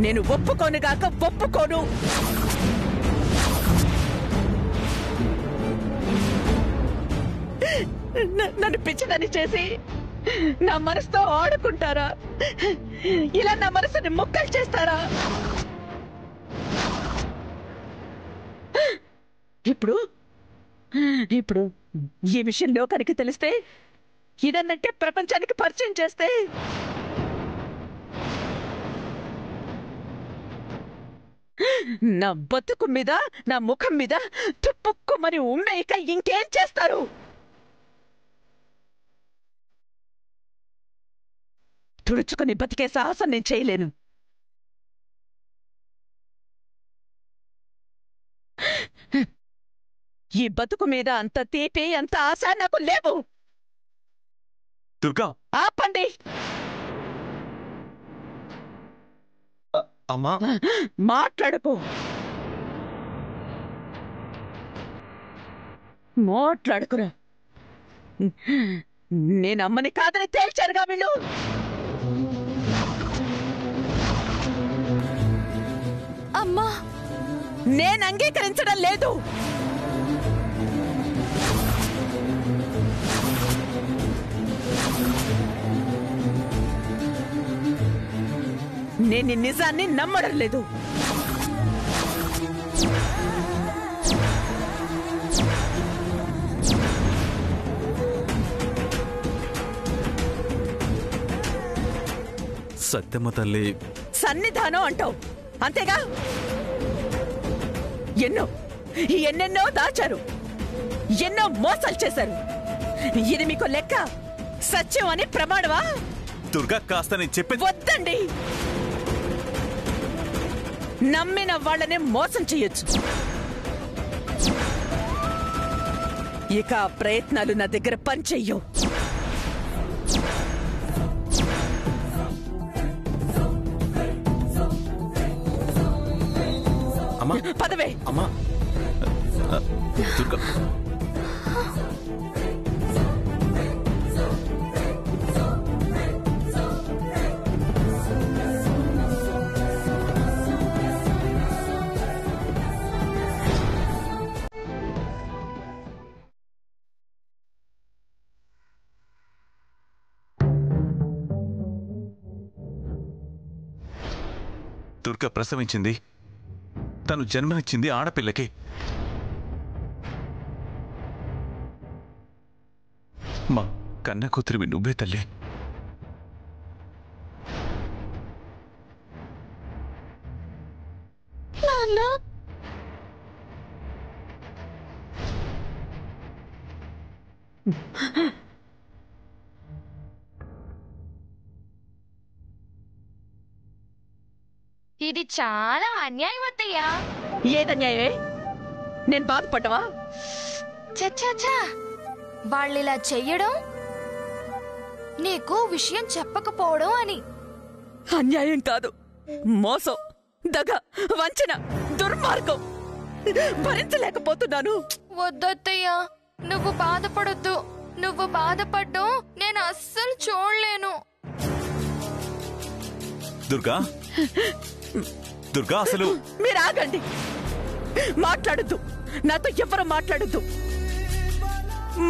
నేను ఒప్పుకోనుగాక ఒప్పుకోను. నన్ను పిచ్చిదని చేసి నా మనసుతో ఆడుకుంటారా? ఇలా నా మనసుని ముక్కలు చేస్తారా? ఇప్పుడు ఇప్పుడు ఈ విషయం లోకానికి తెలిస్తే, ఇదన్నంటే ప్రపంచానికి పరిచయం చేస్తే, నా బతుకు మీద నా ముఖం మీద తుప్పుక్కుమని ఉమ్మేయక ఇంకేం చేస్తారు? తుడుచుకుని బతికే సాహసం నేను చేయలేను. ఈ బతుకు మీద అంత తీపి అంత ఆశ నాకు లేవు. దుర్గా ఆపండి. అమ్మా మాట్లాడకు. మాట్లాడుకురా. నేను అమ్మని కాదని తేల్చారుగా వీళ్ళు. అమ్మా, నేను అంగీకరించడం లేదు. నేను ఈ నిజాన్ని నమ్మడం లేదు. సత్యమ్మ తల్లి సన్నిధానం అంటావు అంతేగా? ఎన్నెన్నో దాచారు, ఎన్నో మోసాలు చేశారు. ఇది మీకు లెక్క? సత్యం అని ప్రమాణమా? దుర్గా కాస్త నేను చెప్పేది. వద్దండి. నమ్మిన వాళ్ళనే మోసం చెయ్యొచ్చు. ఇక ప్రయత్నాలు నా దగ్గర పనిచెయ్యవు. అమ్మా పదవే. అమ్మా దుర్గా దుర్గా ప్రసవించింది, తను జన్మనిచ్చింది ఆడపిల్లకి. మా కన్న కూతురివి నువ్వే తల్లి. ఇది చాలా అన్యాయం అత్తయ్యా. ఏదన్యాయమే? నేను బాధపడ్డవా? చచ్చా, వాళ్ళిలా చెయ్యడం నీకు విషయం చెప్పకపోవడం అని. అన్యాయం కాదు, మోసం, దగ, వంచన, దుర్మార్గం. భరించలేకపోతున్నాను. వద్దత్తయ్యా, నువ్వు బాధపడొద్దు. నువ్వు బాధపడ్డం నేను అస్సలు చూడలేను. దుర్గా దుర్గా అసలు మీరు ఆగండి. మాట్లాడద్దు, నాతో ఎవరు మాట్లాడద్దు.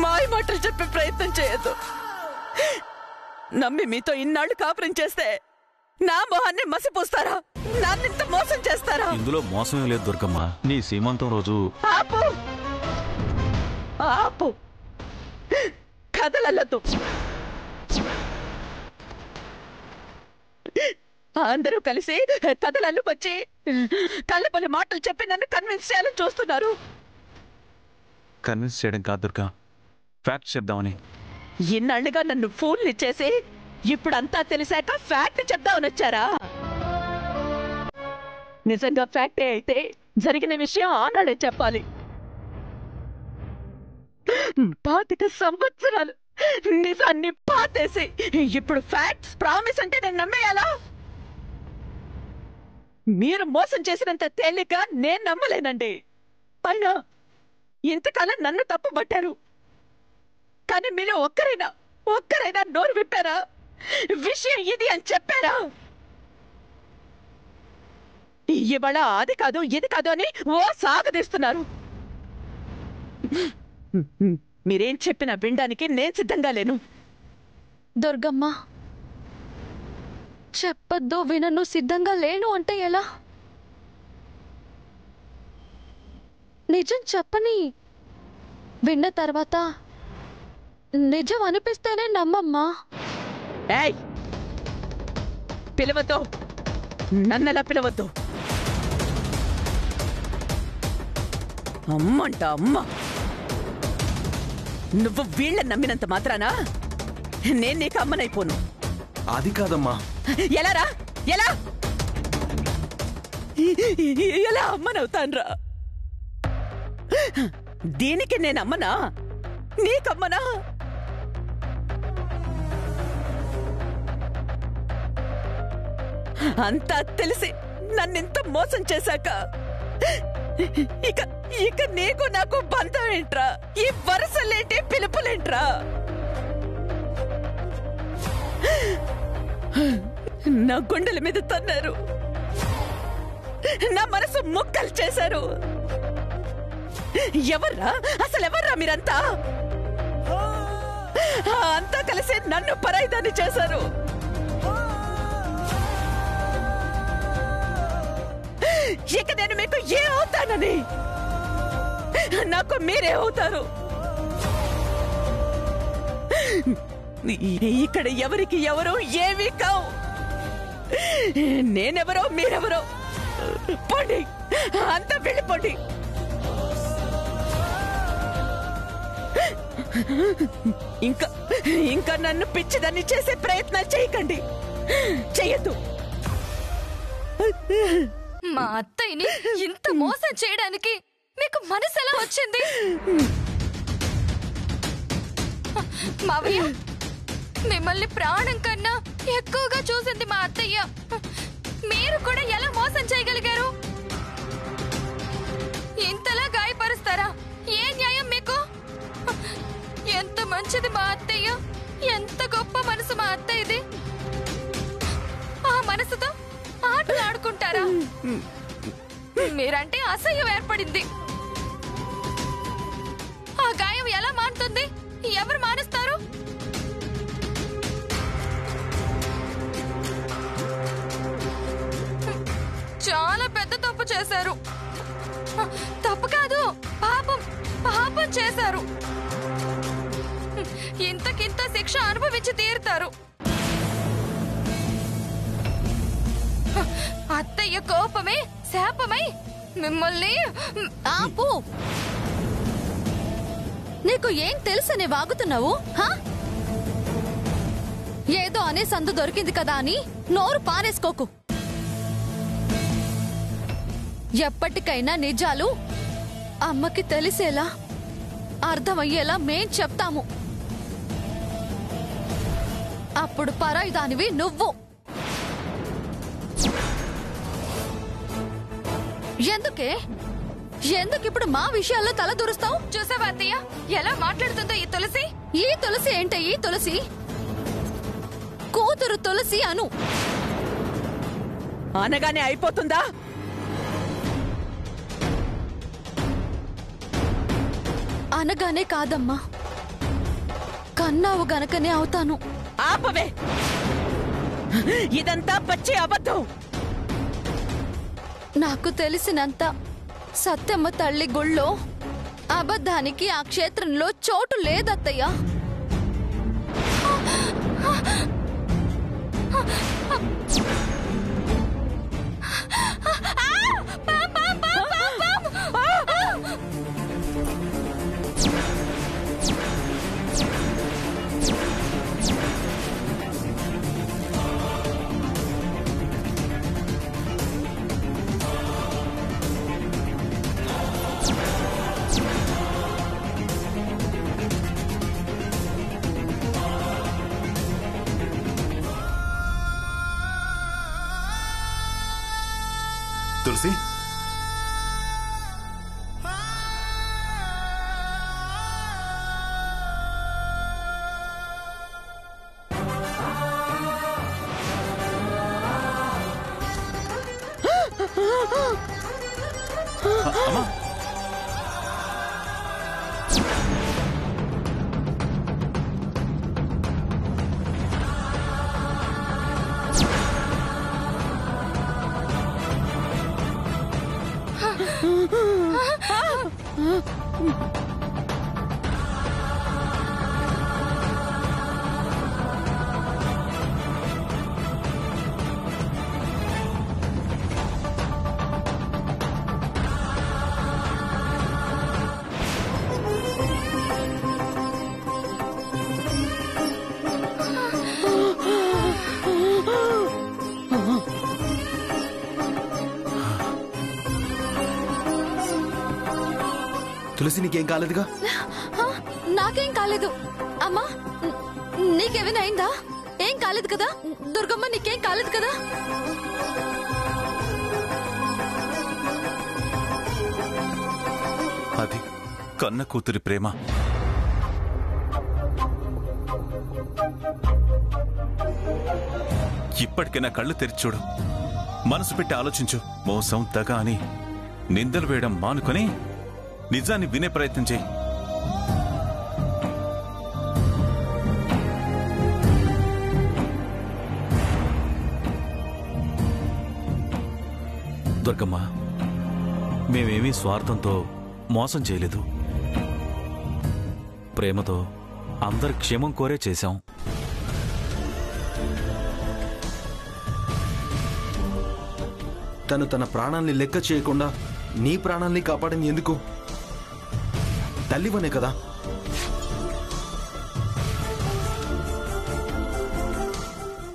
మాయ మాటలు చెప్పే ప్రయత్నం చేయొద్దు. నమ్మి మీతో ఇన్నాళ్ళు కాపురం చేస్తే నా మొహాన్ని మసిపూస్తారా? నాన్నింత మోసం చేస్తారా? ఇందులో మోసమే లేదు దుర్గమ్మ. నీ సీమంతం రోజు ఆపు, ఆపు, కదలొద్దు. అందరూ కలిసి కథలల్లు వచ్చి కళ్ళపల్లి మాటలు చెప్పి నన్ను కన్విన్స్ చేయాలని చూస్తున్నారు. కన్విన్స్ చేయడం కాదు దుర్గా, ఫ్యాక్ట్ చెప్దామని. ఇన్నాళ్ళుగా నన్ను ఫూల్ని చేసి ఇప్పుడు అంతా తెలిసాక ఫ్యాక్ట్ చెప్దామని వచ్చారా? నిజంగా ఫ్యాక్టే అయితే జరిగిన విషయం ఆనాడే చెప్పాలి. 25 సంవత్సరాలు నిజాన్ని పాతేసి ఇప్పుడు ఫ్యాక్ట్స్ ప్రామిస్ అంటే నేను నమ్మేయాలా? మీరు మోసం చేసినంత తేలిక నేను నమ్మలేనండి. అయినా ఇంతకాలం నన్ను తప్పుపట్టారు, కానీ మీరు ఒక్కరైనా నోరు విప్పారా? విషయం ఇది అని చెప్పారా? ఇవాళ అది కాదు ఇది కాదు అని ఓ సాగదీస్తున్నారు. మీరేం చెప్పినా వినడానికి నేను సిద్ధంగా లేను. దుర్గమ్మ, చెప్పొద్దు వినను సిద్ధంగా లేను అంటే ఎలా? నిజం చెప్పని విన్న తర్వాత నిజం అనిపిస్తేనే నమ్మమ్మా. ఏయ్, పిలవద్దు, నన్నెలా పిలవద్దు. అమ్మంట అమ్మ. నువ్వు వీళ్ళని నమ్మినంత మాత్రానా నేను నీకు అమ్మనైపోను. అది కాదమ్మా. ఎలారా? ఎలా ఎలా అమ్మనవుతాన్రా? దీనికి నేను అమ్మనా? నీకమ్మనా? అంతా తెలిసి నన్నింత మోసం చేశాక ఇక ఇక నీకు నాకు బంధం ఏంట్రా? ఈ వరుసలేంటి, పిలుపులేంట్రా? నా గుండెల మీద తన్నారు, నా మనసు ముక్కలు చేశారు. ఎవర్రా అసలు? ఎవర్రా మీరంతా? అంతా కలిసి నన్ను పరాయిదాన్ని చేశారు. ఇక నేను మీకు ఏ అవుతానని? నాకు మీరే అవుతారు. ఇక్కడ ఎవరికి ఎవరో ఏమీ కావు. నేనెవరో మీరెవరో. పోండి, అంతా వెళ్ళిపోండి. ఇంకా ఇంకా నన్ను పిచ్చిదాన్ని చేసే ప్రయత్నాలు చేయకండి, చెయ్యొద్దు. మా అత్తయ్యని ఇంత మోసం చేయడానికి మీకు మనసు ఎలా వచ్చింది? మావయ్య, మిమ్మల్ని ప్రాణం కన్నా ఎక్కువగా చూసింది మా అత్తయ్య. మీరు కూడా ఎలా మోసం చేయగలిగారు? ఇంతలా గాయపరుస్తారా? ఏ న్యాయం మీకు? ఎంత మంచిది మా అత్తయ్య, ఎంత గొప్ప మనసు మా అత్తయ్యది. ఆ మనసుతో ఆటలు ఆడుకుంటారా? మీరంటే అసహ్యం ఏర్పడింది. ఆ గాయం ఎలా మానుతుంది? ఎవరు మానేస్తారు? చాలా పెద్ద తప్పు చేశారు. తప్పు కాదు, పాపం పాపం చేశారు. ఇంతకింత శిక్ష అనుభవించి తీరుతారు. అత్తయ్య కోపమే శాపమై మిమ్మల్ని... ఆపు! నీకు ఏం తెలుసనే వాగుతున్నావు? ఏదో అనే సందు దొరికింది కదా అని నోరు పారేసుకోకు. ఎప్పటికైనా నిజాలు అమ్మకి తెలిసేలా, అర్థమయ్యేలా మేం చెప్తాము. అప్పుడు పరాయిదానివి నువ్వు. ఎందుకిప్పుడు మా విషయాల్లో తల దూరుస్తావు? చూసావా అత్తయ్య ఎలా మాట్లాడుతుందో ఈ తులసి? ఈ తులసి ఏంటే? ఈ తులసి కూతురు తులసి అను. అనగానే అయిపోతుందా? అనగానే కాదమ్మా, కన్నావు గనకనే అవుతాను. ఆపవే! ఇదంతా పచ్చి అబద్ధం. నాకు తెలిసినంత సత్యమ్మ తల్లి గుళ్ళో అబద్ధానికి ఆ క్షేత్రంలో చోటు లేదత్తయ్యా. తులసి, అమ్మా తులసి నీకేం కాలేదుగా? నాకేం కాలేదు అమ్మా. నీకేమైనా అయిందా? ఏం కాలేదు కదా దుర్గమ్మ, నీకేం కాలేదు కదా? అది కన్న కూతురి ప్రేమ. ఇప్పటికైనా కళ్ళు తెరిచి చూడు, మనసు పెట్టి ఆలోచించు. మోసం దగ అని నిందలు వేయడం మానుకొని నిజాన్ని వినే ప్రయత్నం చేయి. దుర్గమ్మ, మేమేమీ స్వార్థంతో మోసం చేయలేదు. ప్రేమతో అందరి క్షేమం కోరే చేశాం. తను తన ప్రాణాల్ని లెక్క చేయకుండా నీ ప్రాణాల్ని కాపాడింది ఎందుకు? తల్లివనే కదా.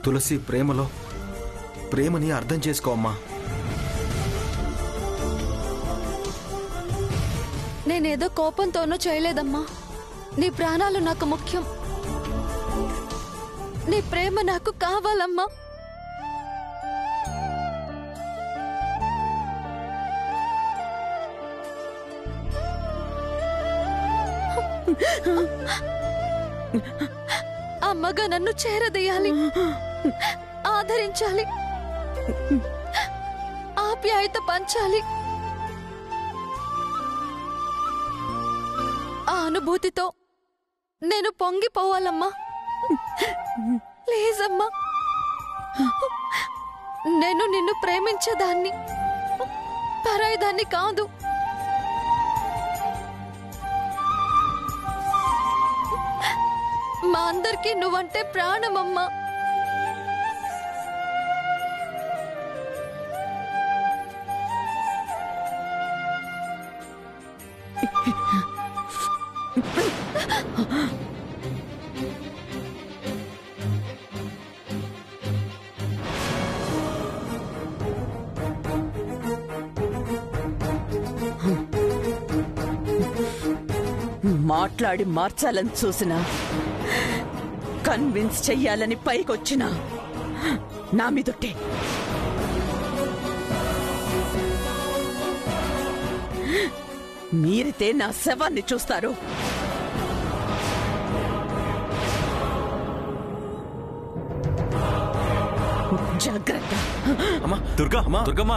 తులసి, ప్రేమలో ప్రేమని అర్థం చేసుకో అమ్మా. నేనేదో కోపంతోనూ చేయలేదమ్మా. నీ ప్రాణాలు నాకు ముఖ్యం. నీ ప్రేమ నాకు కావాలమ్మా. అమ్మగా నన్ను చేరదీయాలి, ఆదరించాలి, ఆప్యాయత పంచాలి. ఆ అనుభూతితో నేను పొంగిపోవాలమ్మా. ప్లీజ్ అమ్మా, నేను నిన్ను ప్రేమించేదాన్ని, పరాయిదాన్ని కాదు. మా అందరికీ నువ్వంటే ప్రాణమమ్మా. మాట్లాడి మార్చాలని చూసినా, కన్విన్స్ చెయ్యాలని పైకొచ్చినా నా మీదొట్టే. మీరితే నా శవాన్ని చూస్తారు. జాగ్రత్త. అమ్మా దుర్గా, అమ్మా దుర్గమ్మ.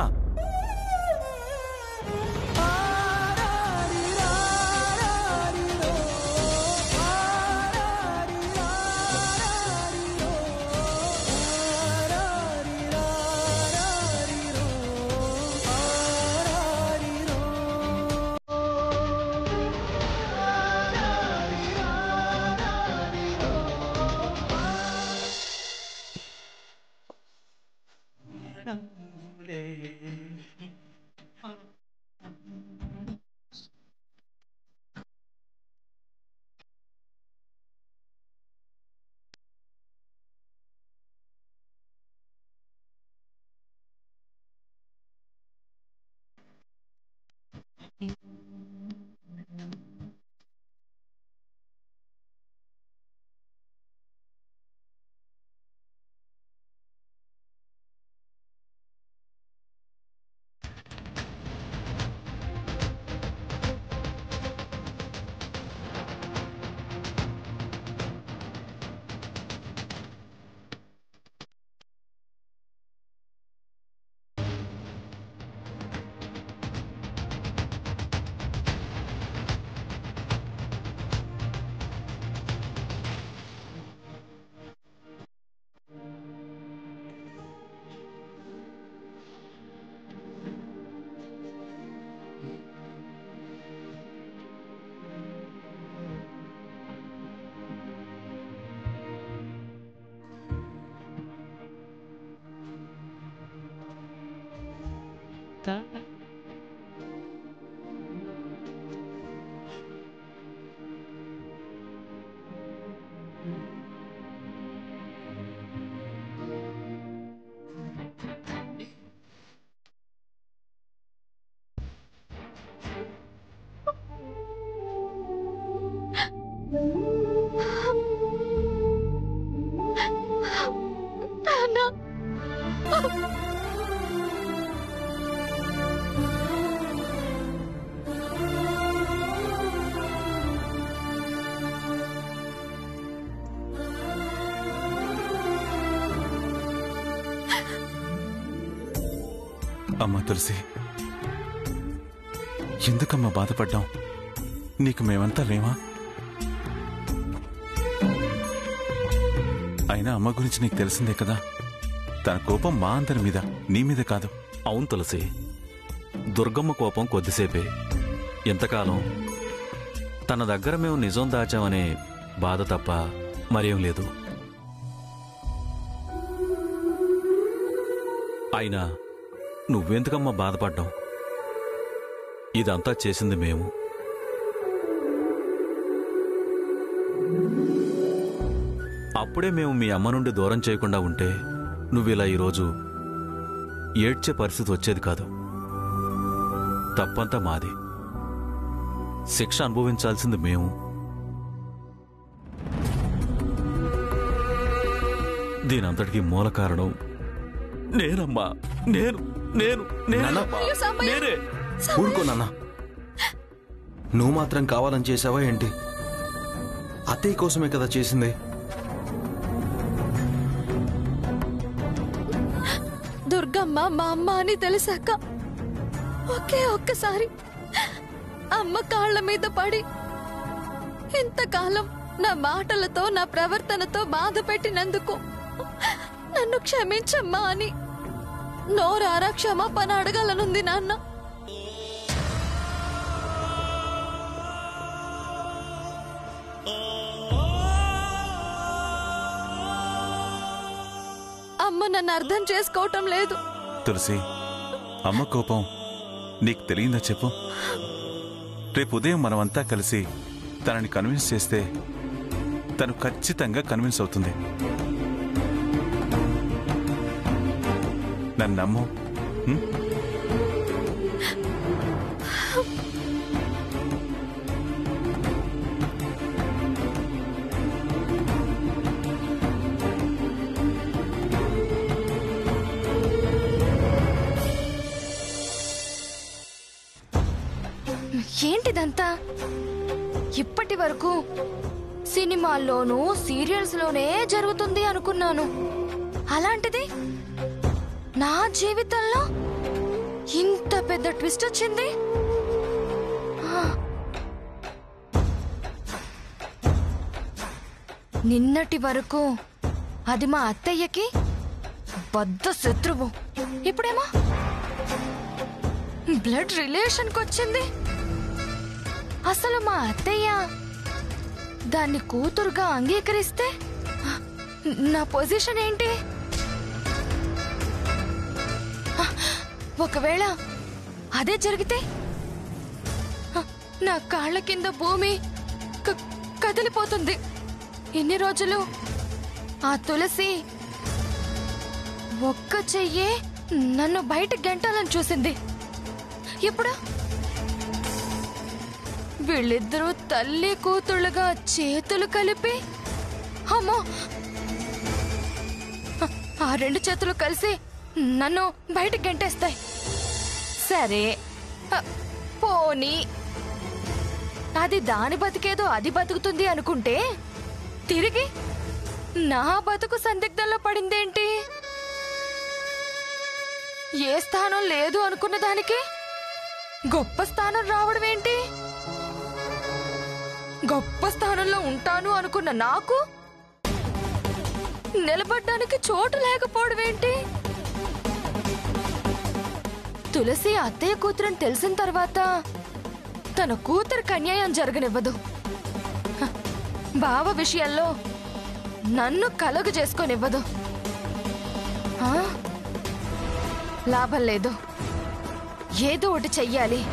చెప్తా. అమ్మా తులసి, ఎందుకమ్మా బాధపడ్డాం? నీకు మేమంతా లేమా? అయినా అమ్మ గురించి నీకు తెలిసిందే కదా, తన కోపం మా అందరి మీద, నీ మీద కాదు. అవును తులసి, దుర్గమ్మ కోపం కొద్దిసేపే. ఎంతకాలం తన దగ్గర మేము నిజం దాచామనే బాధ తప్ప మరేం లేదు. అయినా నువ్వెందుకమ్మా బాధపడ్డాం? ఇదంతా చేసింది మేము. అప్పుడే మేము మీ అమ్మ నుండి దూరం చేయకుండా ఉంటే నువ్విలా ఈరోజు ఏడ్చే పరిస్థితి వచ్చేది కాదు. తప్పంతా మాది. శిక్ష అనుభవించాల్సింది మేము. దీనంతటికీ మూల కారణం నేనమ్మా. నేనే. ఊరుకో నాన్న. నువ్వు మాత్రం కావాలని చేసావా ఏంటి? అత్తయ్య కోసమే కదా చేసింది. దుర్గమ్మ మా అమ్మ అని తెలిసాక ఒక్కసారి అమ్మ కాళ్ల మీద పడి ఇంతకాలం నా మాటలతో నా ప్రవర్తనతో బాధ పెట్టినందుకు నన్ను క్షమించమ్మా అని నోరారా క్షమాపణ అడగాలనుంది నాన్న. అమ్మ నన్ను అర్థం చేసుకోవటం లేదు. తులసి, అమ్మ కోపం నీకు తెలియందా చెప్పు? రేపు ఉదయం మనమంతా కలిసి తనని కన్విన్స్ చేస్తే తను ఖచ్చితంగా కన్విన్స్ అవుతుంది. నన్ను నమ్ము. ఏంటిదంతా? ఇప్పటి వరకు సినిమాల్లోనూ సీరియల్స్ లోనే జరుగుతుంది అనుకున్నాను. అలాంటిది నా జీవితంలో ఇంత పెద్ద ట్విస్ట్ వచ్చింది. నిన్నటి వరకు అది మా అత్తయ్యకి బద్ద శత్రువు, ఇప్పుడేమో బ్లడ్ రిలేషన్కి వచ్చింది. అసలు మా అత్తయ్య దాన్ని కూతురుగా అంగీకరిస్తే నా పొజిషన్ ఏంటి? ఒకవేళ అదే జరిగితే నా కాళ్ళ కింద భూమి కదిలిపోతుంది. ఇన్ని రోజులు ఆ తులసి ఒక్క చెయ్యే నన్ను బయటకు గెంటాలని చూసింది. ఇప్పుడు వీళ్ళిద్దరూ తల్లి కూతుళ్ళుగా చేతులు కలిపి, అమ్మో, ఆ రెండు చేతులు కలిసి నన్ను బయటకు గెంటేస్తాయి. సరే పోనీ అది దాని బతికేదో అది బతుకుతుంది అనుకుంటే తిరిగి నా బతుకు సందిగ్ధంలో పడిందేంటి? ఏ స్థానం లేదు అనుకున్న దానికి గొప్ప స్థానం రావడం ఏంటి? గొప్ప స్థానంలో ఉంటాను అనుకున్న నాకు నిలబడ్డానికి చోటు లేకపోవడం ఏంటి? తులసి అత్తయ్య కూతురని తెలిసిన తర్వాత తన కూతురికి అన్యాయం జరగనివ్వదు. బావ విషయంలో నన్ను కలుగు చేసుకోనివ్వదు. లాభం లేదు. ఏదో ఒకటి చెయ్యాలి.